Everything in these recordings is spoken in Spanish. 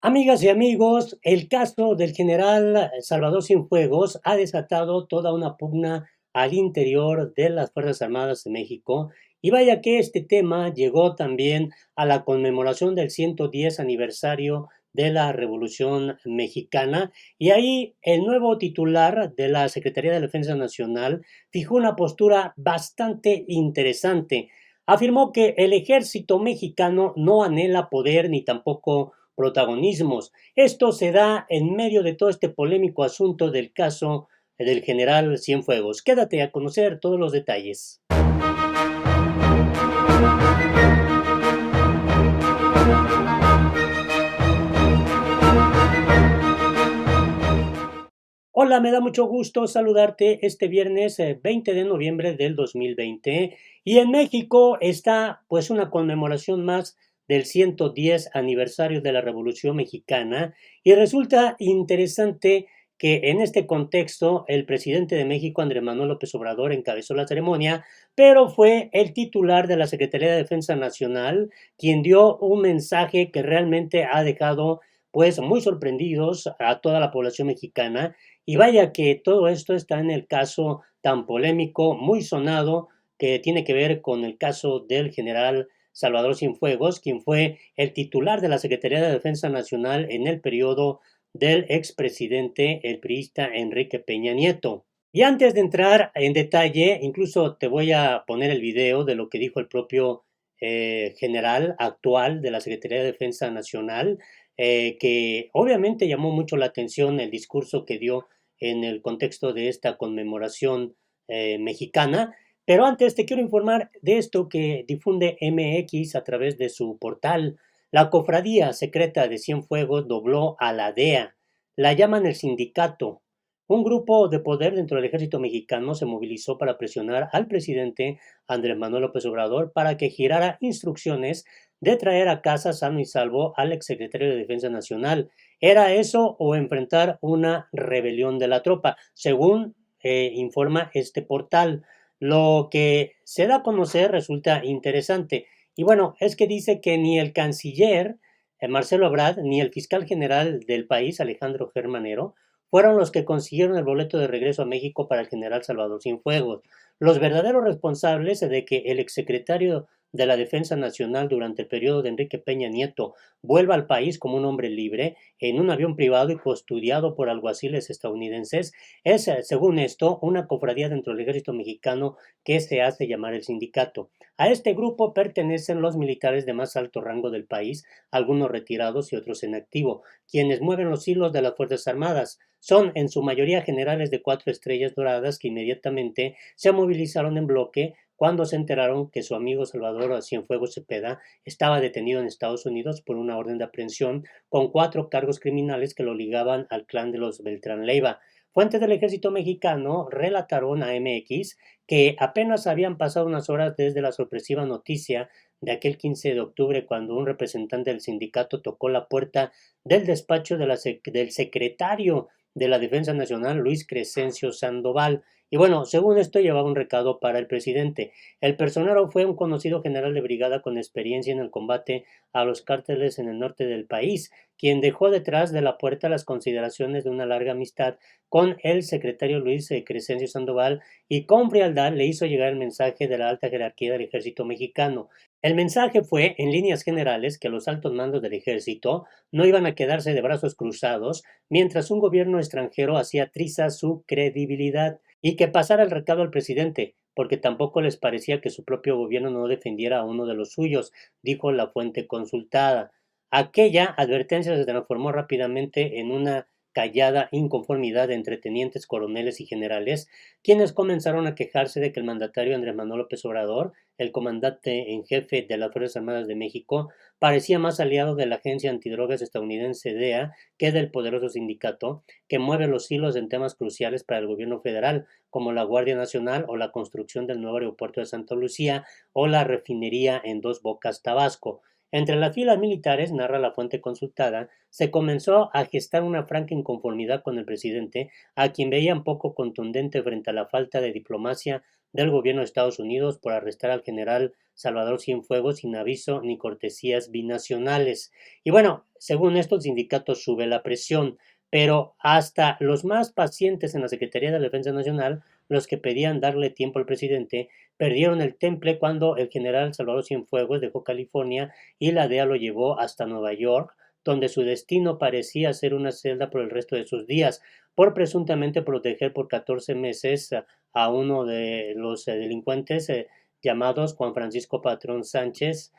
Amigas y amigos, el caso del general Salvador Cienfuegos ha desatado toda una pugna al interior de las Fuerzas Armadas de México. Y vaya que este tema llegó también a la conmemoración del 110 aniversario de la Revolución Mexicana. Y ahí el nuevo titular de la Secretaría de Defensa Nacional fijó una postura bastante interesante. Afirmó que el ejército mexicano no anhela poder ni tampoco protagonismos. Esto se da en medio de todo este polémico asunto del caso del general Cienfuegos. Quédate a conocer todos los detalles. Hola, me da mucho gusto saludarte este viernes 20 de noviembre del 2020 y en México está pues una conmemoración más del 110 aniversario de la Revolución Mexicana y resulta interesante que en este contexto el presidente de México, Andrés Manuel López Obrador, encabezó la ceremonia, pero fue el titular de la Secretaría de Defensa Nacional quien dio un mensaje que realmente ha dejado pues muy sorprendidos a toda la población mexicana y vaya que todo esto está en el caso tan polémico, muy sonado, que tiene que ver con el caso del general Salvador Cienfuegos, quien fue el titular de la Secretaría de Defensa Nacional en el periodo del expresidente, el priista Enrique Peña Nieto. Y antes de entrar en detalle, incluso te voy a poner el video de lo que dijo el propio general actual de la Secretaría de Defensa Nacional, que obviamente llamó mucho la atención el discurso que dio en el contexto de esta conmemoración mexicana. Pero antes te quiero informar de esto que difunde MX a través de su portal. La cofradía secreta de Cienfuegos dobló a la DEA. La llaman el sindicato. Un grupo de poder dentro del ejército mexicano se movilizó para presionar al presidente Andrés Manuel López Obrador para que girara instrucciones de traer a casa sano y salvo al exsecretario de Defensa Nacional. ¿Era eso o enfrentar una rebelión de la tropa? Según informa este portal. Lo que se da a conocer resulta interesante. Y bueno, es que dice que ni el canciller Marcelo Ebrard ni el fiscal general del país, Alejandro Germanero, fueron los que consiguieron el boleto de regreso a México para el general Salvador Cienfuegos. Los verdaderos responsables de que el exsecretario de la Defensa Nacional durante el periodo de Enrique Peña Nieto vuelva al país como un hombre libre en un avión privado y custodiado por alguaciles estadounidenses es, según esto, una cofradía dentro del ejército mexicano que se hace llamar el sindicato. A este grupo pertenecen los militares de más alto rango del país, algunos retirados y otros en activo, quienes mueven los hilos de las Fuerzas Armadas. Son en su mayoría generales de 4 estrellas doradas que inmediatamente se movilizaron en bloque cuando se enteraron que su amigo Salvador Cienfuegos Cepeda estaba detenido en Estados Unidos por una orden de aprehensión con 4 cargos criminales que lo ligaban al clan de los Beltrán Leiva. Fuentes del ejército mexicano relataron a MX que apenas habían pasado unas horas desde la sorpresiva noticia de aquel 15 de octubre cuando un representante del sindicato tocó la puerta del despacho del secretario de la Defensa Nacional, Luis Crescencio Sandoval. Y bueno, según esto llevaba un recado para el presidente. El personero fue un conocido general de brigada con experiencia en el combate a los cárteles en el norte del país, quien dejó detrás de la puerta las consideraciones de una larga amistad con el secretario Luis Crescencio Sandoval y con frialdad le hizo llegar el mensaje de la alta jerarquía del ejército mexicano. El mensaje fue, en líneas generales, que los altos mandos del ejército no iban a quedarse de brazos cruzados mientras un gobierno extranjero hacía trizas su credibilidad y que pasara el recado al presidente, porque tampoco les parecía que su propio gobierno no defendiera a uno de los suyos, dijo la fuente consultada. Aquella advertencia se transformó rápidamente en una callada inconformidad entre tenientes, coroneles y generales, quienes comenzaron a quejarse de que el mandatario Andrés Manuel López Obrador, el comandante en jefe de las Fuerzas Armadas de México, parecía más aliado de la agencia antidrogas estadounidense DEA que del poderoso sindicato que mueve los hilos en temas cruciales para el gobierno federal, como la Guardia Nacional o la construcción del nuevo aeropuerto de Santa Lucía o la refinería en Dos Bocas, Tabasco. Entre las filas militares, narra la fuente consultada, se comenzó a gestar una franca inconformidad con el presidente, a quien veían poco contundente frente a la falta de diplomacia del gobierno de Estados Unidos por arrestar al general Salvador Cienfuegos sin aviso ni cortesías binacionales. Y bueno, según esto, el sindicato sube la presión, pero hasta los más pacientes en la Secretaría de la Defensa Nacional, los que pedían darle tiempo al presidente, perdieron el temple cuando el general Salvador Cienfuegos dejó California y la DEA lo llevó hasta Nueva York, donde su destino parecía ser una celda por el resto de sus días, por presuntamente proteger por 14 meses a uno de los delincuentes llamados Juan Francisco Patrón Sánchez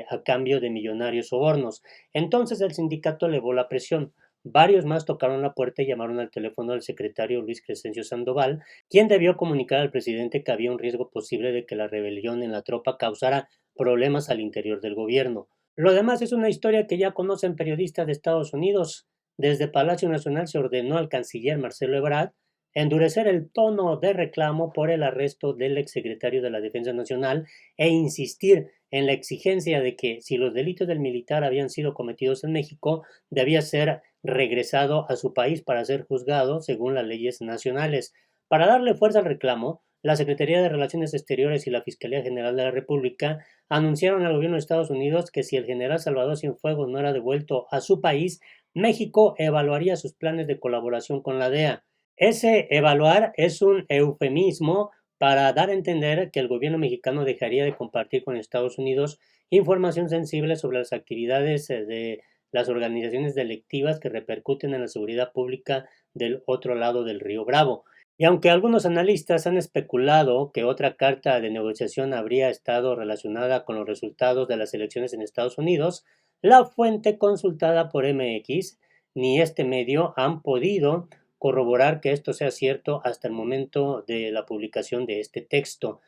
a cambio de millonarios sobornos. Entonces el sindicato elevó la presión. Varios más tocaron la puerta y llamaron al teléfono del secretario Luis Crescencio Sandoval, quien debió comunicar al presidente que había un riesgo posible de que la rebelión en la tropa causara problemas al interior del gobierno. Lo demás es una historia que ya conocen periodistas de Estados Unidos. Desde Palacio Nacional se ordenó al canciller Marcelo Ebrard endurecer el tono de reclamo por el arresto del exsecretario de la Defensa Nacional e insistir en la exigencia de que si los delitos del militar habían sido cometidos en México, debía ser regresado a su país para ser juzgado según las leyes nacionales. Para darle fuerza al reclamo, la Secretaría de Relaciones Exteriores y la Fiscalía General de la República anunciaron al gobierno de Estados Unidos que si el general Salvador Cienfuegos no era devuelto a su país, México evaluaría sus planes de colaboración con la DEA. Ese evaluar es un eufemismo para dar a entender que el gobierno mexicano dejaría de compartir con Estados Unidos información sensible sobre las actividades de las organizaciones delictivas que repercuten en la seguridad pública del otro lado del río Bravo. Y aunque algunos analistas han especulado que otra carta de negociación habría estado relacionada con los resultados de las elecciones en Estados Unidos, la fuente consultada por MX ni este medio han podido corroborar que esto sea cierto hasta el momento de la publicación de este texto.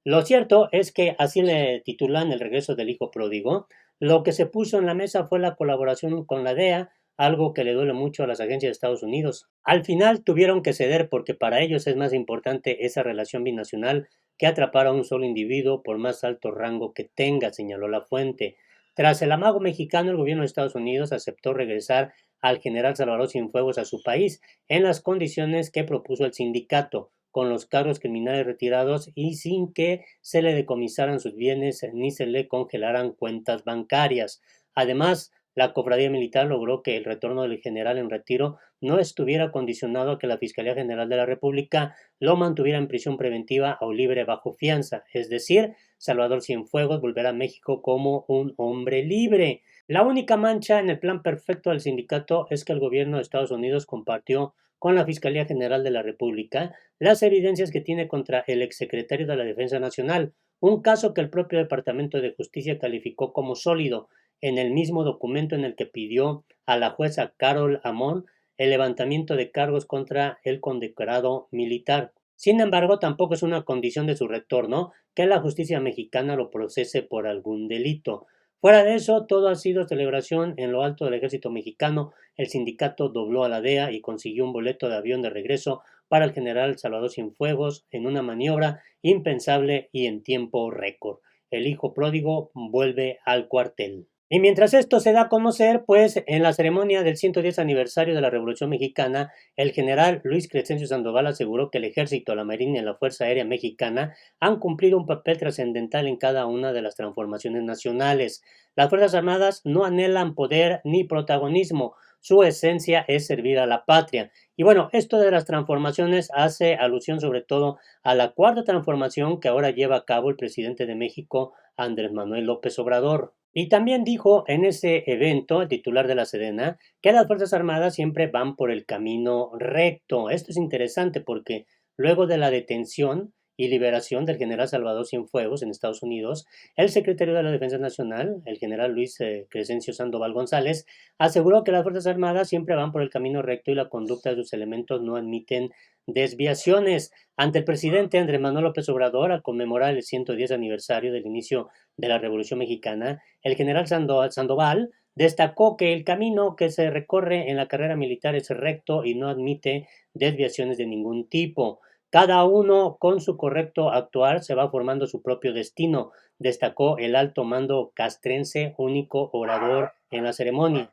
Lo cierto es que así le titulan El regreso del hijo pródigo. Lo que se puso en la mesa fue la colaboración con la DEA, algo que le duele mucho a las agencias de Estados Unidos. Al final tuvieron que ceder porque para ellos es más importante esa relación binacional que atrapar a un solo individuo por más alto rango que tenga, señaló la fuente. Tras el amago mexicano, el gobierno de Estados Unidos aceptó regresar al general Salvador Cienfuegos a su país en las condiciones que propuso el sindicato, con los cargos criminales retirados y sin que se le decomisaran sus bienes ni se le congelaran cuentas bancarias. Además, la cofradía militar logró que el retorno del general en retiro no estuviera condicionado a que la Fiscalía General de la República lo mantuviera en prisión preventiva o libre bajo fianza, es decir, Salvador Cienfuegos volverá a México como un hombre libre. La única mancha en el plan perfecto del sindicato es que el gobierno de Estados Unidos compartió con la Fiscalía General de la República las evidencias que tiene contra el exsecretario de la Defensa Nacional, un caso que el propio Departamento de Justicia calificó como sólido en el mismo documento en el que pidió a la jueza Carol Amón el levantamiento de cargos contra el condecorado militar. Sin embargo, tampoco es una condición de su retorno que la justicia mexicana lo procese por algún delito. Fuera de eso, todo ha sido celebración en lo alto del ejército mexicano. El sindicato dobló a la DEA y consiguió un boleto de avión de regreso para el general Salvador Cienfuegos en una maniobra impensable y en tiempo récord. El hijo pródigo vuelve al cuartel. Y mientras esto se da a conocer, pues en la ceremonia del 110 aniversario de la Revolución Mexicana, el general Luis Crescencio Sandoval aseguró que el Ejército, la Marina y la Fuerza Aérea Mexicana han cumplido un papel trascendental en cada una de las transformaciones nacionales. Las Fuerzas Armadas no anhelan poder ni protagonismo, su esencia es servir a la patria. Y bueno, esto de las transformaciones hace alusión sobre todo a la cuarta transformación que ahora lleva a cabo el presidente de México, Andrés Manuel López Obrador. Y también dijo en ese evento, el titular de la Sedena, que las Fuerzas Armadas siempre van por el camino recto. Esto es interesante porque luego de la detención y liberación del general Salvador Cienfuegos en Estados Unidos, el secretario de la Defensa Nacional, el general Luis Crescencio Sandoval González, aseguró que las Fuerzas Armadas siempre van por el camino recto y la conducta de sus elementos no admiten desviaciones. Ante el presidente Andrés Manuel López Obrador, al conmemorar el 110 aniversario del inicio de la Revolución Mexicana, el general Sandoval destacó que el camino que se recorre en la carrera militar es recto y no admite desviaciones de ningún tipo. Cada uno, con su correcto actuar, se va formando su propio destino, destacó el alto mando castrense, único orador en la ceremonia.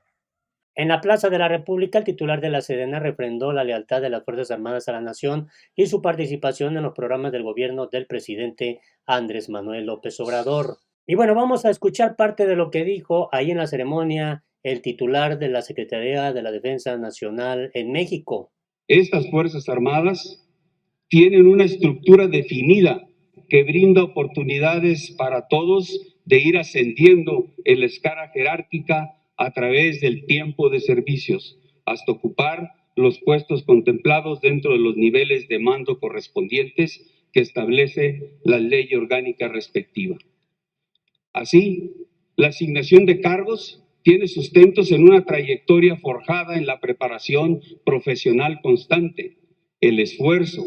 En la Plaza de la República, el titular de la Sedena refrendó la lealtad de las Fuerzas Armadas a la nación y su participación en los programas del gobierno del presidente Andrés Manuel López Obrador. Y bueno, vamos a escuchar parte de lo que dijo ahí en la ceremonia el titular de la Secretaría de la Defensa Nacional en México. Estas Fuerzas Armadas tienen una estructura definida que brinda oportunidades para todos de ir ascendiendo en la escala jerárquica a través del tiempo de servicios, hasta ocupar los puestos contemplados dentro de los niveles de mando correspondientes que establece la ley orgánica respectiva. Así, la asignación de cargos tiene sustentos en una trayectoria forjada en la preparación profesional constante, el esfuerzo,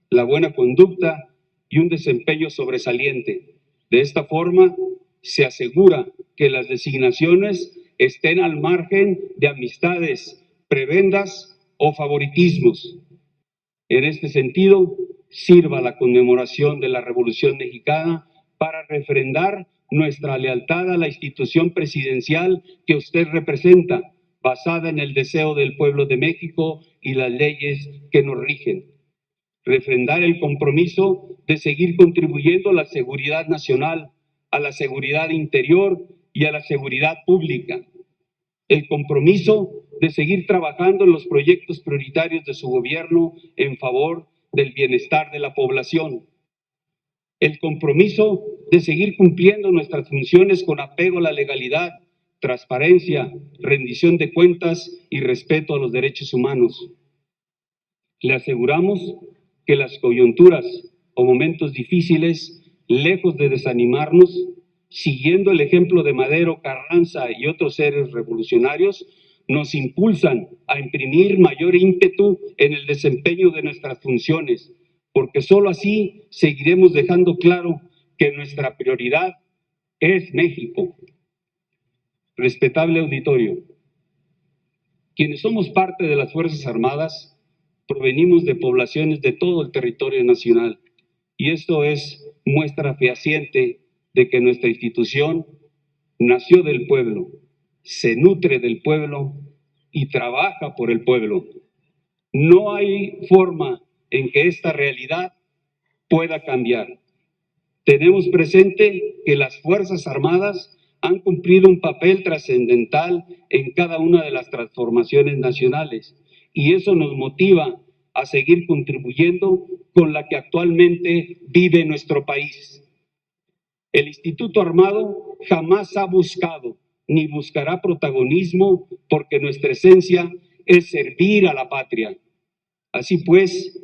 la buena conducta y un desempeño sobresaliente. De esta forma, se asegura que las designaciones estén al margen de amistades, prebendas o favoritismos. En este sentido, sirva la conmemoración de la Revolución Mexicana para refrendar nuestra lealtad a la institución presidencial que usted representa, basada en el deseo del pueblo de México y las leyes que nos rigen. Refrendar el compromiso de seguir contribuyendo a la seguridad nacional, a la seguridad interior y a la seguridad pública. El compromiso de seguir trabajando en los proyectos prioritarios de su gobierno en favor del bienestar de la población. El compromiso de seguir cumpliendo nuestras funciones con apego a la legalidad, transparencia, rendición de cuentas y respeto a los derechos humanos. Le aseguramos que las coyunturas o momentos difíciles, lejos de desanimarnos, siguiendo el ejemplo de Madero, Carranza y otros seres revolucionarios, nos impulsan a imprimir mayor ímpetu en el desempeño de nuestras funciones, porque solo así seguiremos dejando claro que nuestra prioridad es México. Respetable auditorio, quienes somos parte de las Fuerzas Armadas provenimos de poblaciones de todo el territorio nacional y esto es muestra fehaciente de que nuestra institución nació del pueblo, se nutre del pueblo y trabaja por el pueblo. No hay forma en que esta realidad pueda cambiar. Tenemos presente que las Fuerzas Armadas han cumplido un papel trascendental en cada una de las transformaciones nacionales y eso nos motiva a seguir contribuyendo con la que actualmente vive nuestro país. El Instituto Armado jamás ha buscado ni buscará protagonismo porque nuestra esencia es servir a la patria. Así pues,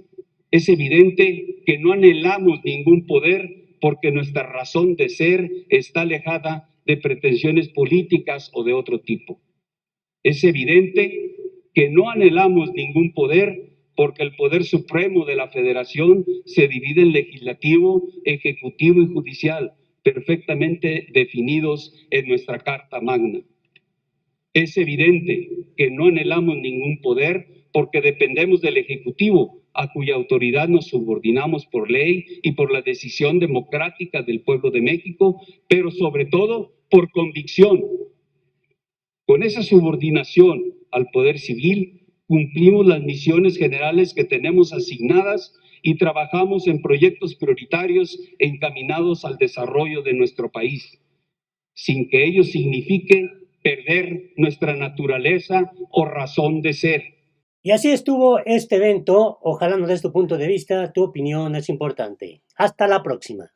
es evidente que no anhelamos ningún poder porque nuestra razón de ser está alejada de pretensiones políticas o de otro tipo. Es evidente que no anhelamos ningún poder porque el poder supremo de la Federación se divide en legislativo, ejecutivo y judicial, perfectamente definidos en nuestra Carta Magna. Es evidente que no anhelamos ningún poder porque dependemos del Ejecutivo, a cuya autoridad nos subordinamos por ley y por la decisión democrática del pueblo de México, pero sobre todo por convicción. Con esa subordinación al poder civil, cumplimos las misiones generales que tenemos asignadas y trabajamos en proyectos prioritarios encaminados al desarrollo de nuestro país, sin que ello signifique perder nuestra naturaleza o razón de ser. Y así estuvo este evento. Ojalá nos des tu punto de vista, tu opinión es importante. Hasta la próxima.